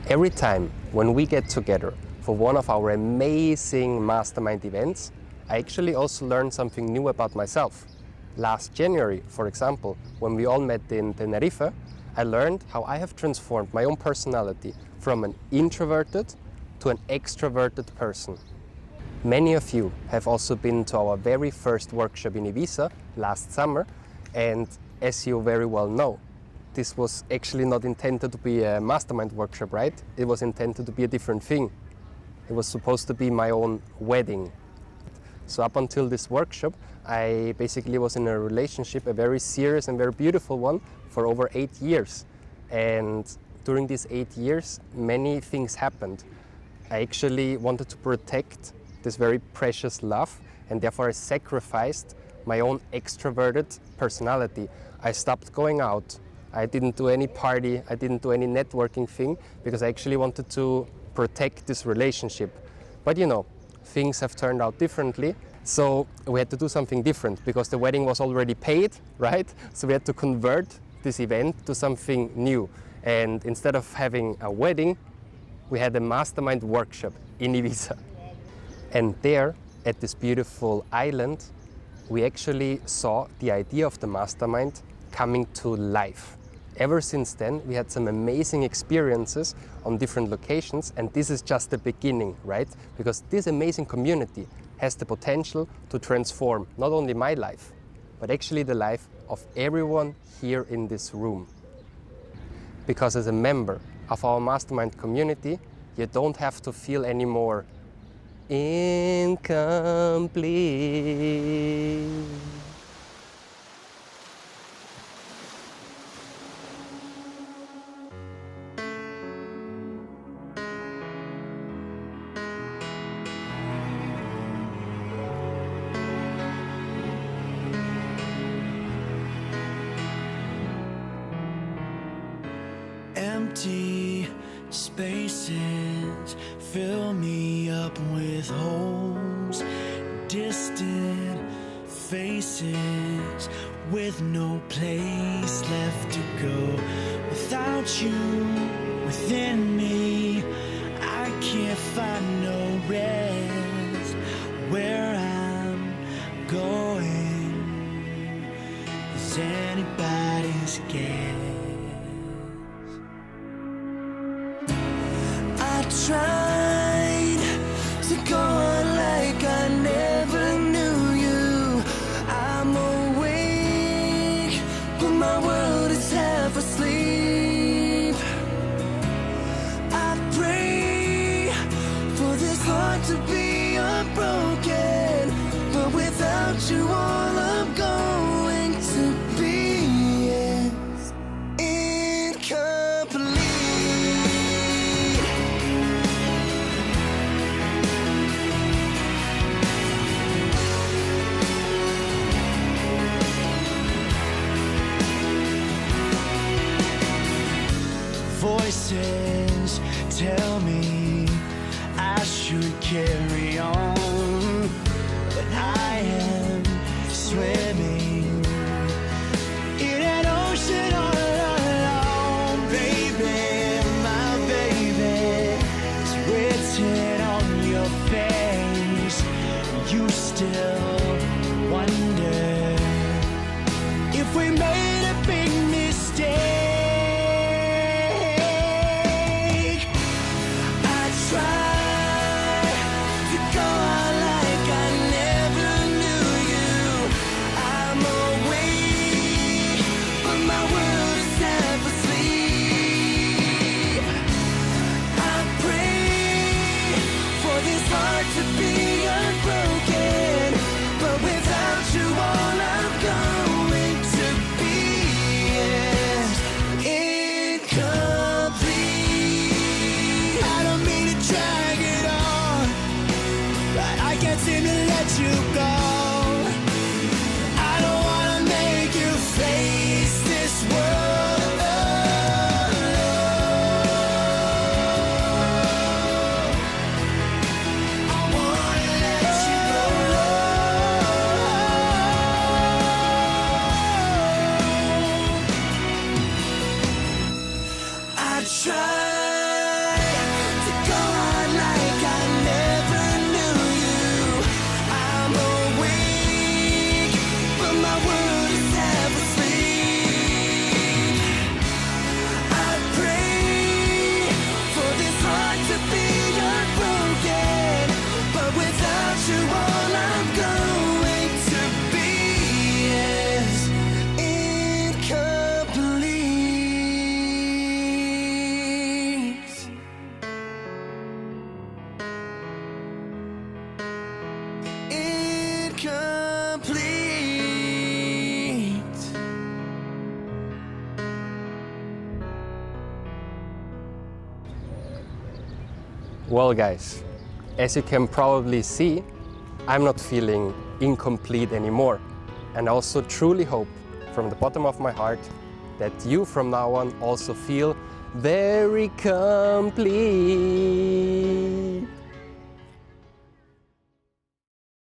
Every time when we get together for one of our amazing mastermind events, I actually also learn something new about myself. Last January, for example, when we all met in Tenerife, I learned how I have transformed my own personality from an introverted to an extroverted person. Many of you have also been to our very first workshop in Ibiza last summer, and as you very well know, this was actually not intended to be a mastermind workshop, right? It was intended to be a different thing. It was supposed to be my own wedding. So up until this workshop, I basically was in a relationship, a very serious and very beautiful one, for over 8 years. And during these 8 years, many things happened. I actually wanted to protect this very precious love, and therefore I sacrificed my own extroverted personality. I stopped going out. I didn't do any party. I didn't do any networking thing because I actually wanted to protect this relationship. But you know, things have turned out differently. So we had to do something different because the wedding was already paid, right? So we had to convert this event to something new. And instead of having a wedding, we had a mastermind workshop in Ibiza. And there, at this beautiful island, we actually saw the idea of the mastermind coming to life. Ever since then, we had some amazing experiences on different locations, and this is just the beginning, right? Because this amazing community has the potential to transform not only my life, but actually the life of everyone here in this room. Because as a member of our mastermind community, you don't have to feel anymore incomplete. Empty spaces fill me up with holes, distant faces with no place left to go. Without you within me, I can't find no rest. Where I'm going is anybody's guess. I tried to go on like I never knew you. I'm awake, but my world is half asleep. I pray for this heart to be unbroken, but without you all I'm going to be is incomplete. Voices tell me I should carry on, but I am swimming in an ocean all alone. Baby, my baby, it's written on your face. You still wonder if we made a big mistake. Try to go out Well guys, as you can probably see, I'm not feeling incomplete anymore. And I also truly hope from the bottom of my heart that you from now on also feel very complete.